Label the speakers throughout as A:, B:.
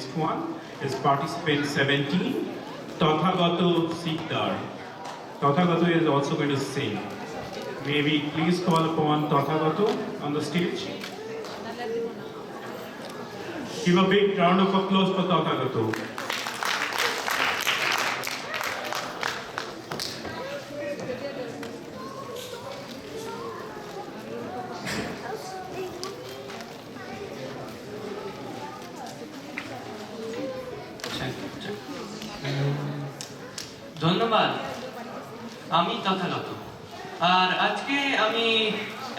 A: next one is participant 17, Tathagato Sikdar. Tathagato is also going to sing. May we please call upon Tathagato on the stage? Give a big round of applause for Tathagato.
B: ধন্যবাদ। আমি তথাগত, আর আজকে আমি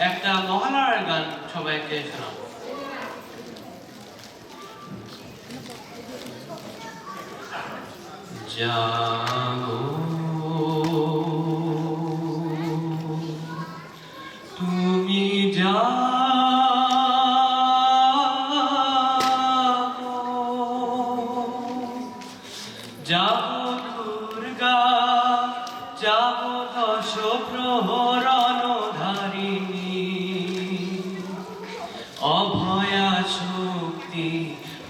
B: একটা মহালয়ার গান সবাইকে শোনাবো। জাগো তুমি জাগো দুর্গা, জাগো দশ প্রহরণ ধারিণী, অভয়া শক্তি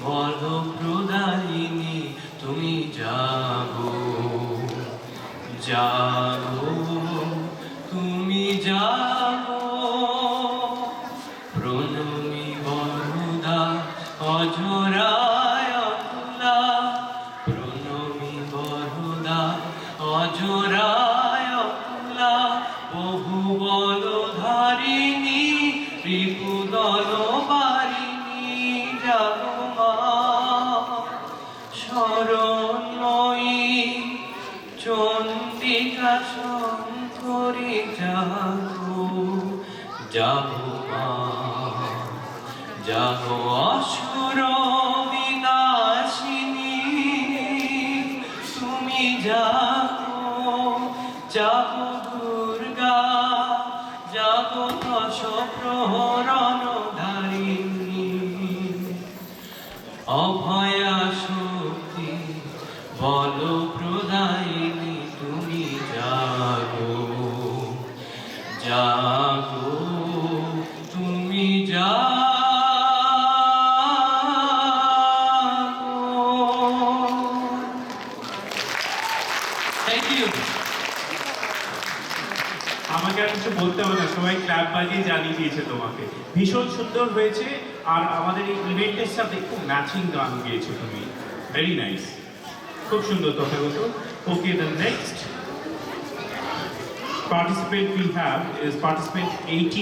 B: বল প্রদায়িনী, তুমি জাগো জাগো তুমি জাগো, প্রণমী বরদা অজরায় অতুলা, প্রণমী বরদা অজরায় অতুলা, বহু বল ধারিণী রিপুদল বারিণী, জাগো মা শরণ্যয়ী চন্ডিকা শঙ্করী, জাগো জাগো মা জাগো অসুর বিনাশিনী, তুমি জাগো জাগো দুর্গা, জাগো দশ প্রহরণ ধারিণী, অভয়া শক্তি বল প্রদায়িনী, তুমি জাগো জাগো তুমি জাগো। Thank you.
A: আমাকে আর কিছু বলতে হবে না, সবাই ক্ল্যাপ বাজিয়ে জানিয়ে দিয়েছে তোমাকে। ভীষণ সুন্দর হয়েছে, আর আমাদের এই ইভেন্টের সাথে খুব ম্যাচিং গান গিয়েছো তুমি। ভেরি নাইস, খুব সুন্দর Tathagata. Okay, the next participant we have is participant 18.